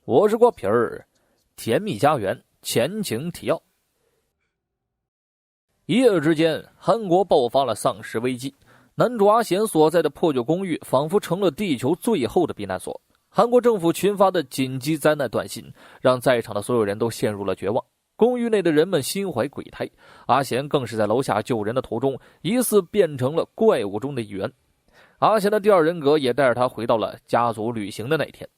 我是瓜皮儿，甜蜜家园前情提要。一夜之间，韩国爆发了丧尸危机，男主阿贤所在的破旧公寓仿佛成了地球最后的避难所。韩国政府群发的紧急灾难短信让在场的所有人都陷入了绝望。公寓内的人们心怀鬼胎，阿贤更是在楼下救人的途中疑似变成了怪物中的一员。阿贤的第二人格也带着他回到了家族旅行的那天，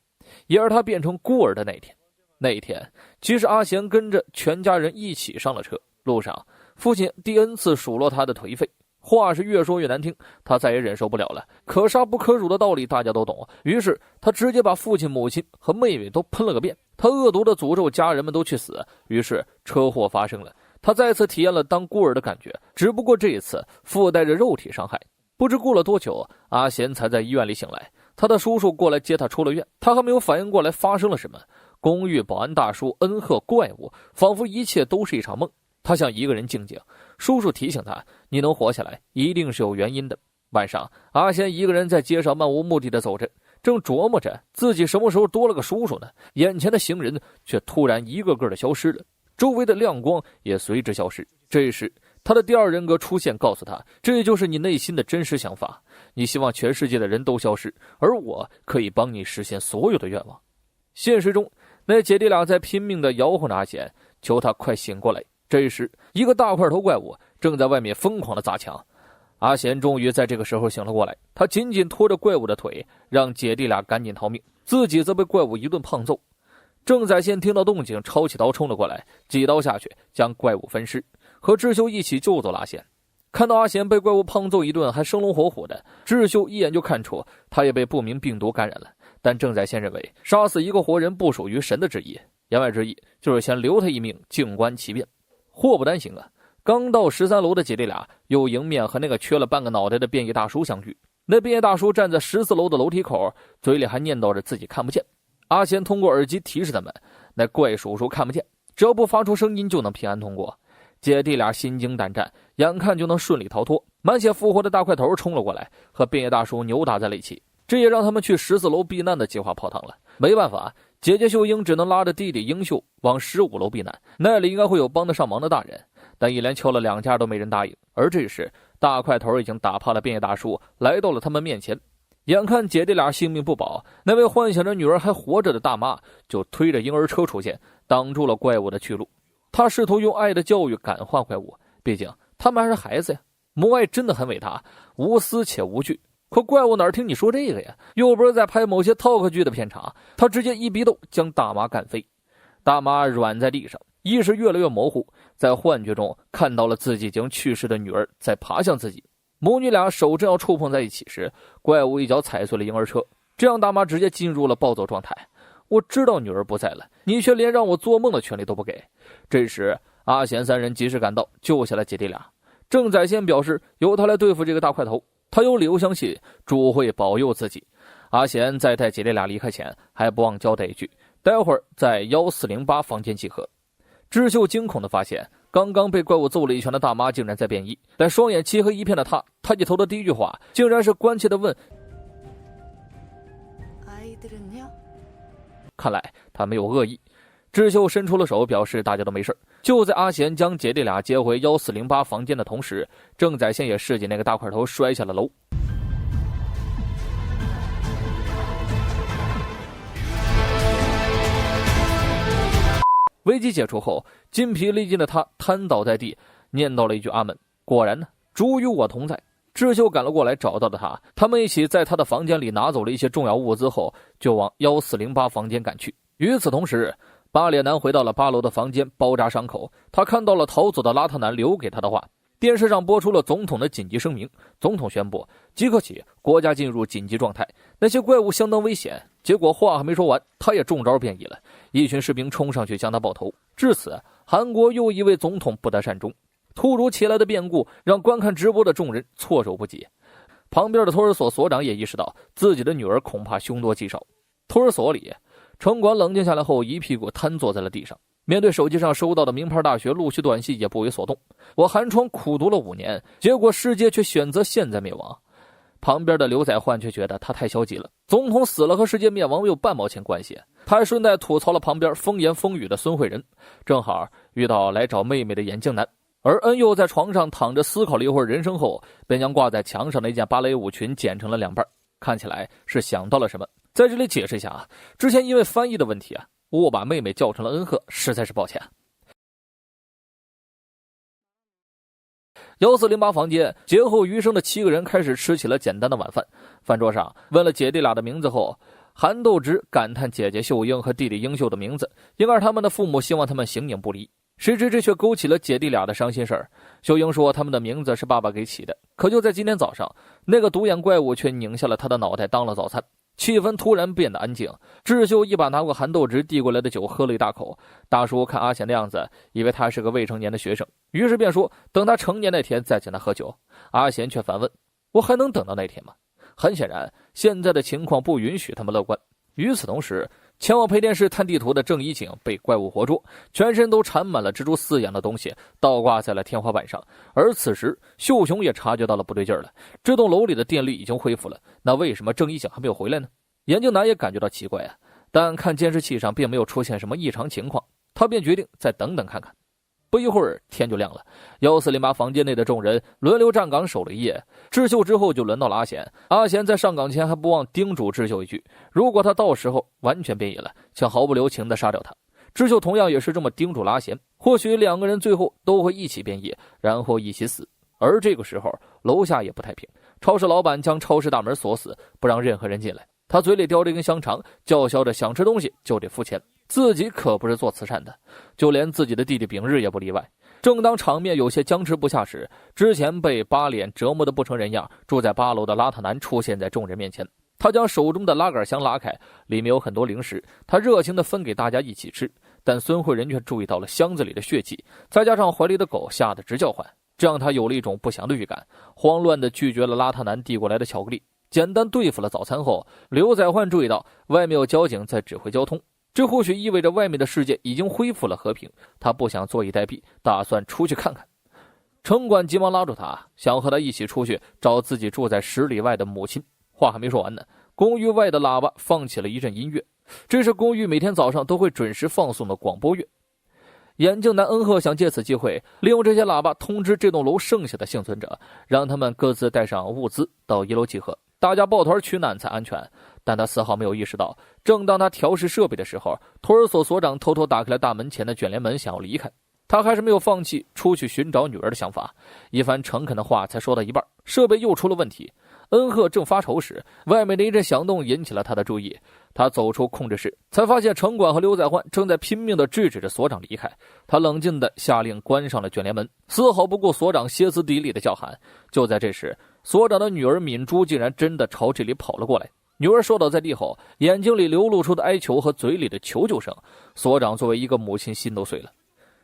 也是他变成孤儿的那天。那一天，其实阿贤跟着全家人一起上了车，路上父亲第 N 次数落他的颓废，话是越说越难听，他再也忍受不了了。可杀不可辱的道理大家都懂，于是他直接把父亲、母亲和妹妹都喷了个遍。他恶毒的诅咒家人们都去死，于是车祸发生了。他再次体验了当孤儿的感觉，只不过这一次附带着肉体伤害。不知过了多久，阿贤才在医院里醒来。他的叔叔过来接他出了院，他还没有反应过来发生了什么。公寓保安大叔恩贺怪物，仿佛一切都是一场梦。他想一个人静静，叔叔提醒他，你能活下来一定是有原因的。晚上，阿贤一个人在街上漫无目的的走着，正琢磨着自己什么时候多了个叔叔呢，眼前的行人却突然一个个的消失了，周围的亮光也随之消失。这时他的第二人格出现，告诉他，这就是你内心的真实想法，你希望全世界的人都消失，而我可以帮你实现所有的愿望。现实中，那姐弟俩在拼命地摇晃着阿贤，求他快醒过来。这时，一个大块头怪物正在外面疯狂地砸墙。阿贤终于在这个时候醒了过来，他紧紧拖着怪物的腿，让姐弟俩赶紧逃命，自己则被怪物一顿胖揍。郑宰宪听到动静，抄起刀冲了过来，几刀下去将怪物分尸，和智秀一起救走了阿贤。看到阿贤被怪物胖揍一顿还生龙活虎的，智秀一眼就看出他也被不明病毒感染了。但郑宰宪认为杀死一个活人不属于神的旨意，言外之意就是先留他一命，静观其变。祸不单行啊，刚到13楼的姐弟俩又迎面和那个缺了半个脑袋的变异大叔相遇。那变异大叔站在14楼的楼梯口，嘴里还念叨着自己看不见。阿贤通过耳机提示他们，那怪叔叔看不见，只要不发出声音就能平安通过。姐弟俩心惊胆战，眼看就能顺利逃脱，满血复活的大块头冲了过来，和变异大叔扭打在了一起。这也让他们去14楼避难的计划泡汤了。没办法，姐姐秀英只能拉着弟弟英秀往15楼避难，那里应该会有帮得上忙的大人。但一连敲了2家都没人答应。而这时，大块头已经打趴了变异大叔，来到了他们面前。眼看姐弟俩性命不保，那位幻想着女儿还活着的大妈就推着婴儿车出现，挡住了怪物的去路。她试图用爱的教育感化怪物，毕竟他们还是孩子呀。母爱真的很伟大，无私且无惧。可怪物哪听你说这个呀？又不是在拍某些 talk 剧的片场，他直接一逼斗将大妈干飞。大妈软在地上，意识越来越模糊，在幻觉中看到了自己已经去世的女儿在爬向自己。母女俩手正要触碰在一起时，怪物一脚踩碎了婴儿车，这让大妈直接进入了暴走状态。我知道女儿不在了，你却连让我做梦的权利都不给。这时阿贤3人及时赶到，救下了姐弟俩。郑宰宪表示由他来对付这个大块头，他有理由相信主会保佑自己。阿贤在带姐弟俩离开前还不忘交代一句，待会儿在1408房间集合。智秀惊恐地发现，刚刚被怪物揍了一拳的大妈竟然在变异，但双眼漆黑一片的她抬起头的第一句话竟然是关切地问，看来他没有恶意。智秀伸出了手表示大家都没事。就在阿贤将姐弟俩接回1408房间的同时，郑宰宪也示警那个大块头摔下了楼。危机解除后，筋疲力尽的他瘫倒在地，念叨了一句阿门。果然呢，主与我同在。智秀赶了过来，找到了他们一起在他的房间里拿走了一些重要物资后，就往1408房间赶去。与此同时，巴列男回到了8楼的房间，包扎伤口。他看到了逃走的邋遢男留给他的话，电视上播出了总统的紧急声明，总统宣布即刻起国家进入紧急状态，那些怪物相当危险。结果话还没说完，他也中招变异了，一群士兵冲上去将他爆头。至此，韩国又一位总统不得善终。突如其来的变故让观看直播的众人措手不及。旁边的托儿所所长也意识到自己的女儿恐怕凶多吉少。托儿所里，城管冷静下来后一屁股瘫坐在了地上，面对手机上收到的名牌大学录取短信也不为所动。我寒窗苦读了5年，结果世界却选择现在灭亡。旁边的刘载焕却觉得他太消极了，总统死了和世界灭亡没有半毛钱关系。他还顺带吐槽了旁边风言风语的孙慧仁，正好遇到来找妹妹的眼镜男。而恩佑在床上躺着思考了一会儿人生后，便将挂在墙上的一件芭蕾舞裙剪成了2半，看起来是想到了什么。在这里解释一下啊，之前因为翻译的问题啊，我把妹妹叫成了恩赫，实在是抱歉。1408房间，劫后余生的7个人开始吃起了简单的晚饭。饭桌上问了姐弟俩的名字后，韩斗直感叹姐姐秀英和弟弟英秀的名字，因而他们的父母希望他们形影不离。谁知这却勾起了姐弟俩的伤心事儿。秀英说他们的名字是爸爸给起的，可就在今天早上，那个独眼怪物却拧下了他的脑袋当了早餐。气氛突然变得安静，智秀一把拿过韩斗直递过来的酒喝了一大口。大叔看阿贤的样子，以为他是个未成年的学生，于是便说等他成年那天再请他喝酒。阿贤却反问，我还能等到那天吗？很显然现在的情况不允许他们乐观。与此同时，前往配电室探地图的郑一景被怪物活捉，全身都缠满了蜘蛛丝样的东西，倒挂在了天花板上。而此时秀雄也察觉到了不对劲了，这栋楼里的电力已经恢复了，那为什么郑一景还没有回来呢？眼镜男也感觉到奇怪啊，但看监视器上并没有出现什么异常情况，他便决定再等等看看。不一会儿天就亮了，1408房间内的众人轮流站岗守了一夜。智秀之后就轮到了阿贤，阿贤在上岗前还不忘叮嘱智秀一句，如果他到时候完全变异了，请毫不留情地杀掉他。智秀同样也是这么叮嘱了阿贤，或许2个人最后都会一起变异，然后一起死。而这个时候楼下也不太平，超市老板将超市大门锁死，不让任何人进来。他嘴里叼着一根香肠，叫嚣着想吃东西就得付钱，自己可不是做慈善的，就连自己的弟弟丙日也不例外。正当场面有些僵持不下时，之前被八脸折磨得不成人样，住在8楼的邋遢男出现在众人面前。他将手中的拉杆箱拉开，里面有很多零食，他热情地分给大家一起吃。但孙慧仁却注意到了箱子里的血迹，再加上怀里的狗吓得直叫唤，这让他有了一种不祥的预感，慌乱地拒绝了邋遢男递过来的巧克力。简单对付了早餐后，刘载焕注意到外面有交警在指挥交通，这或许意味着外面的世界已经恢复了和平。他不想坐以待毙，打算出去看看。城管急忙拉住他，想和他一起出去找自己住在10里外的母亲。话还没说完呢，公寓外的喇叭放起了一阵音乐，这是公寓每天早上都会准时放送的广播乐。眼镜男恩赫想借此机会利用这些喇叭通知这栋楼剩下的幸存者，让他们各自带上物资到1楼集合，大家抱团取暖才安全。但他丝毫没有意识到，正当他调试设备的时候，托儿所所长偷偷打开了大门前的卷帘门，想要离开。他还是没有放弃出去寻找女儿的想法，一番诚恳的话才说到一半，设备又出了问题。恩赫正发愁时，外面的一阵响动引起了他的注意。他走出控制室，才发现城管和刘载焕正在拼命地制止着所长离开。他冷静地下令关上了卷帘门，丝毫不顾所长歇斯底里的叫喊。就在这时，所长的女儿敏珠竟然真的朝这里跑了过来。女儿摔倒在地后，眼睛里流露出的哀求和嘴里的求救声，所长作为一个母亲心都碎了。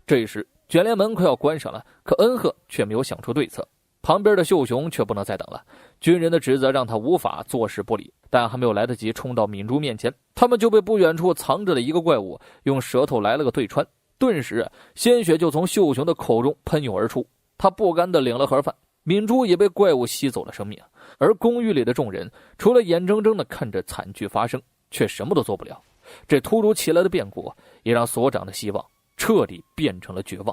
这时卷帘门快要关上了，可恩赫却没有想出对策。旁边的秀雄却不能再等了，军人的职责让他无法坐视不理，但还没有来得及冲到敏珠面前，他们就被不远处藏着的一个怪物用舌头来了个对穿，顿时鲜血就从秀雄的口中喷涌而出。他不甘地领了盒饭，敏珠也被怪物吸走了生命。而公寓里的众人除了眼睁睁地看着惨剧发生，却什么都做不了。这突如其来的变故也让所长的希望彻底变成了绝望。